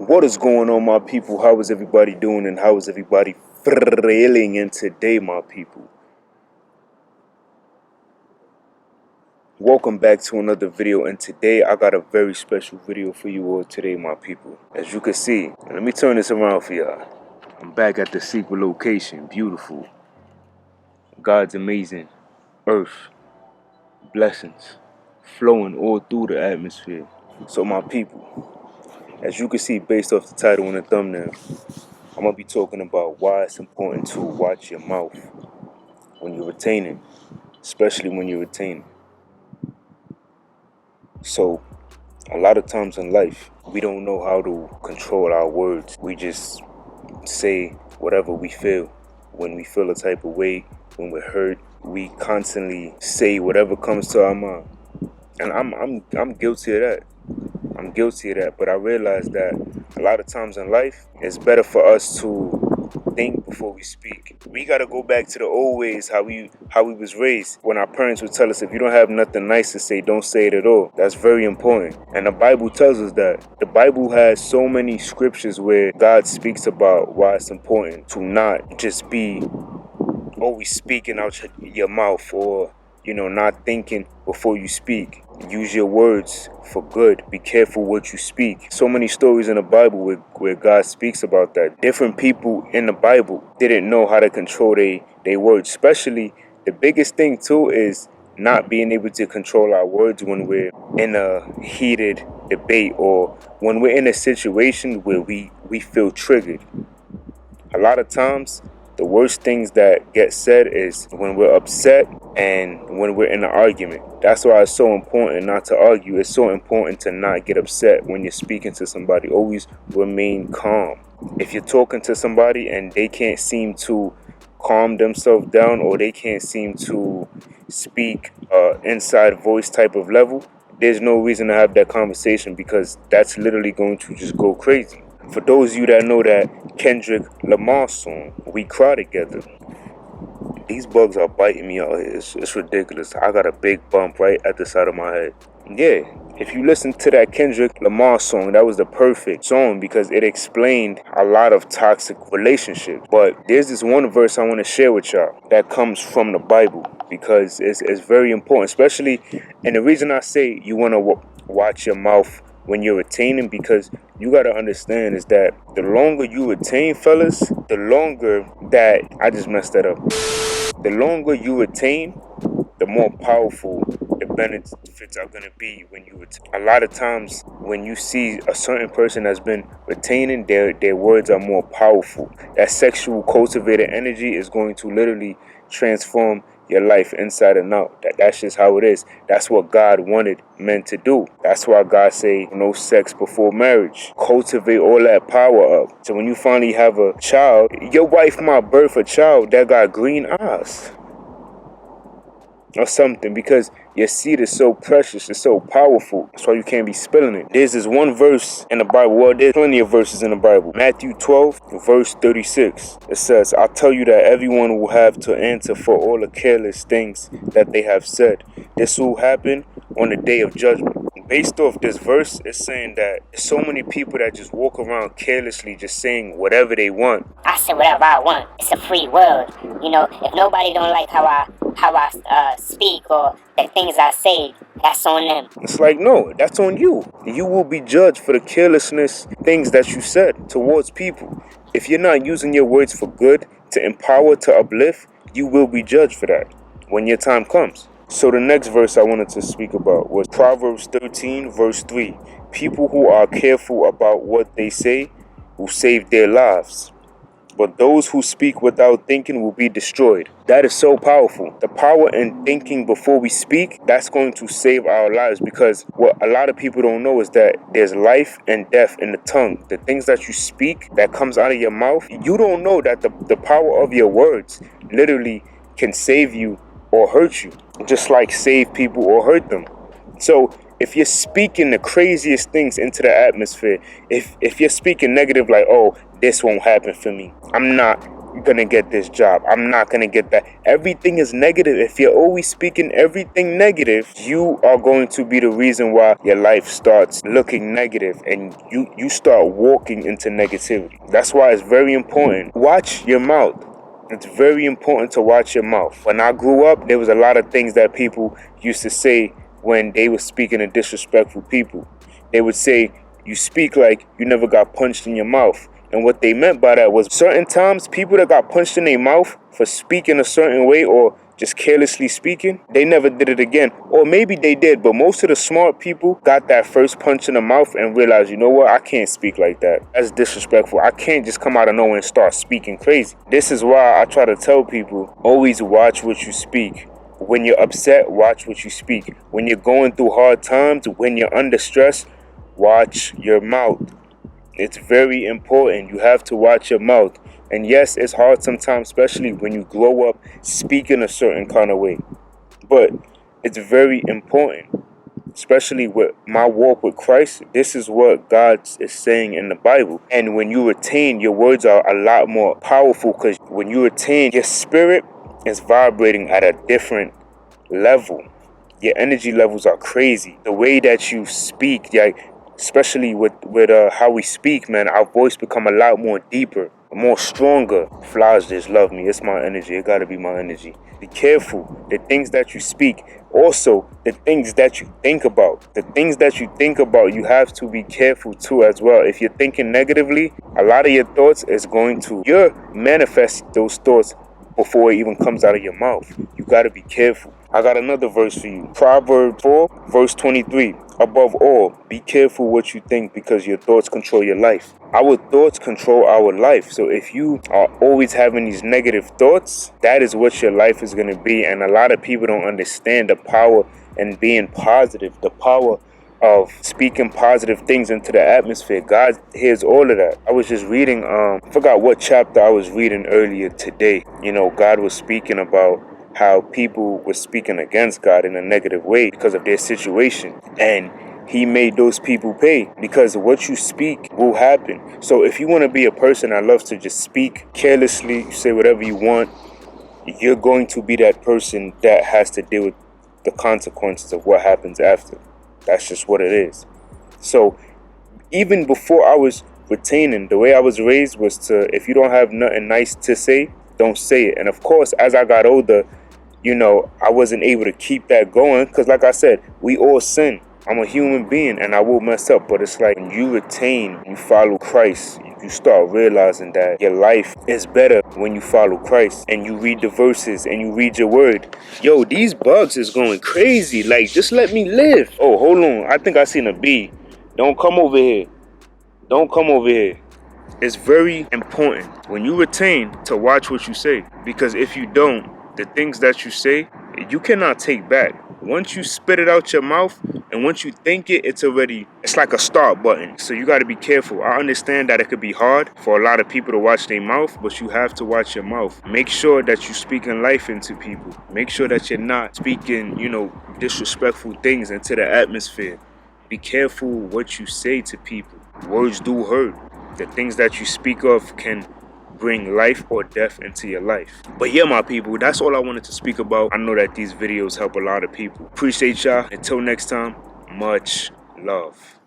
What is going on, my people? How is everybody doing and how is everybody feeling in today, my people? Welcome back to another video, and today I got a very special video for you all today, my people. As you can see, let me turn this around for y'all. I'm back at the secret location. Beautiful. God's amazing earth. Blessings flowing all through the atmosphere. So my people, as you can see based off the title and the thumbnail, I'm going to be talking about why it's important to watch your mouth when you're retaining, especially when you're retaining. So, a lot of times in life, we don't know how to control our words. We just say whatever we feel. When we feel a type of way, when we're hurt, we constantly say whatever comes to our mind. And I'm guilty of that. I'm guilty of that, but I realize that a lot of times in life, it's better for us to think before we speak. We gotta go back to the old ways, how we was raised, when our parents would tell us, if you don't have nothing nice to say, don't say it at all. That's very important. And the Bible tells us that. The Bible has so many scriptures where God speaks about why it's important to not just be always speaking out your mouth, or not thinking before you speak. Use your words for good. Be careful what you speak. So many stories in the Bible where God speaks about that. Different people in the Bible didn't know how to control their words. Especially, the biggest thing too is not being able to control our words when we're in a heated debate, or when we're in a situation where we feel triggered. A lot of times, the worst things that get said is when we're upset and when we're in an argument. That's why it's so important not to argue. It's so important to not get upset when you're speaking to somebody. Always remain calm. If you're talking to somebody and they can't seem to calm themselves down, or they can't seem to speak inside voice type of level, there's no reason to have that conversation, because that's literally going to just go crazy. For those of you that know that Kendrick Lamar song, We Cry Together, these bugs are biting me out here. It's ridiculous. I got a big bump right at the side of my head. Yeah, if you listen to that Kendrick Lamar song, that was the perfect song, because it explained a lot of toxic relationships. But there's this one verse I want to share with y'all that comes from the Bible, because it's very important, especially, and the reason I say you want to watch your mouth when you're retaining, because you got to understand is that the longer you retain, fellas, the longer that, I just messed that up. The longer you retain, the more powerful the benefits are going to be when you retain. A lot of times when you see a certain person that's been retaining, their words are more powerful. That sexual cultivated energy is going to literally transform your life inside and out. That's just how it is. That's what God wanted men to do. That's why God say no sex before marriage. Cultivate all that power up. So when you finally have a child, your wife might birth a child that got green eyes or something, because your seed is so precious, it's so powerful. That's why you can't be spilling it. There's this one verse in the Bible. Well, there's plenty of verses in the Bible. Matthew 12, verse 36. It says, I tell you that everyone will have to answer for all the careless things that they have said. This will happen on the day of judgment. Based off this verse, it's saying that there's so many people that just walk around carelessly, just saying whatever they want. I say whatever I want. It's a free world. If nobody don't like how I speak or the things I say, that's on them. It's like, no, that's on you. You will be judged for the carelessness things that you said towards people. If you're not using your words for good, to empower, to uplift, you will be judged for that when your time comes. So the next verse I wanted to speak about was Proverbs 13, verse 3. People who are careful about what they say will save their lives, but those who speak without thinking will be destroyed. That is so powerful. The power in thinking before we speak, that's going to save our lives, because what a lot of people don't know is that there's life and death in the tongue. The things that you speak, that comes out of your mouth, you don't know that the power of your words literally can save you or hurt you, just like save people or hurt them. So if you're speaking the craziest things into the atmosphere, if you're speaking negative, like, oh, this won't happen for me, I'm not gonna get this job. I'm not gonna get that. Everything is negative. If you're always speaking everything negative, you are going to be the reason why your life starts looking negative, and you start walking into negativity. That's why it's very important. Watch your mouth. It's very important to watch your mouth. When I grew up, there was a lot of things that people used to say when they were speaking to disrespectful people. They would say, you speak like you never got punched in your mouth. And what they meant by that was certain times people that got punched in their mouth for speaking a certain way or just carelessly speaking, they never did it again. Or maybe they did, but most of the smart people got that first punch in the mouth and realized, you know what, I can't speak like that. That's disrespectful. I can't just come out of nowhere and start speaking crazy. This is why I try to tell people, always watch what you speak. When you're upset, watch what you speak. When you're going through hard times, when you're under stress, watch your mouth. It's very important. You have to watch your mouth. And yes, it's hard sometimes, especially when you grow up speaking a certain kind of way. But it's very important, especially with my walk with Christ. This is what God is saying in the Bible. And when you retain, your words are a lot more powerful, because when you retain, your spirit is vibrating at a different level. Your energy levels are crazy. The way that you speak, especially with how we speak, man, our voice become a lot more deeper, more stronger. Flies just love me. It's my energy. It gotta be my energy. Be careful. The things that you speak. Also, the things that you think about. The things that you think about, you have to be careful too as well. If you're thinking negatively, a lot of your thoughts is going to, you're manifest those thoughts before it even comes out of your mouth. You gotta be careful. I got another verse for you. Proverbs 4, verse 23. Above all, be careful what you think, because your thoughts control your life. Our thoughts control our life. So if you are always having these negative thoughts, that is what your life is going to be. And a lot of people don't understand the power in being positive, the power of speaking positive things into the atmosphere. God hears all of that. I was just reading, I forgot what chapter I was reading earlier today. You know, God was speaking about how people were speaking against God in a negative way because of their situation. And he made those people pay, because what you speak will happen. So if you want to be a person that loves to just speak carelessly, say whatever you want, you're going to be that person that has to deal with the consequences of what happens after. That's just what it is. So even before I was retaining, the way I was raised was to, if you don't have nothing nice to say, don't say it. And of course, as I got older, you know, I wasn't able to keep that going, because like I said, we all sin. I'm a human being and I will mess up. But it's like when you retain, you follow Christ, you start realizing that your life is better when you follow Christ and you read the verses and you read your word. Yo, these bugs is going crazy. Like, just let me live. Oh, hold on. I think I seen a bee. Don't come over here. Don't come over here. It's very important when you retain to watch what you say, because if you don't, the things that you say, you cannot take back. Once you spit it out your mouth and once you think it, it's like a start button. So you got to be careful. I understand that it could be hard for a lot of people to watch their mouth, but you have to watch your mouth. Make sure that you're speaking life into people. Make sure that you're not speaking, disrespectful things into the atmosphere. Be careful what you say to people. Words do hurt. The things that you speak of can bring life or death into your life. But yeah, my people, that's all I wanted to speak about. I know that these videos help a lot of people. Appreciate y'all. Until next time, much love.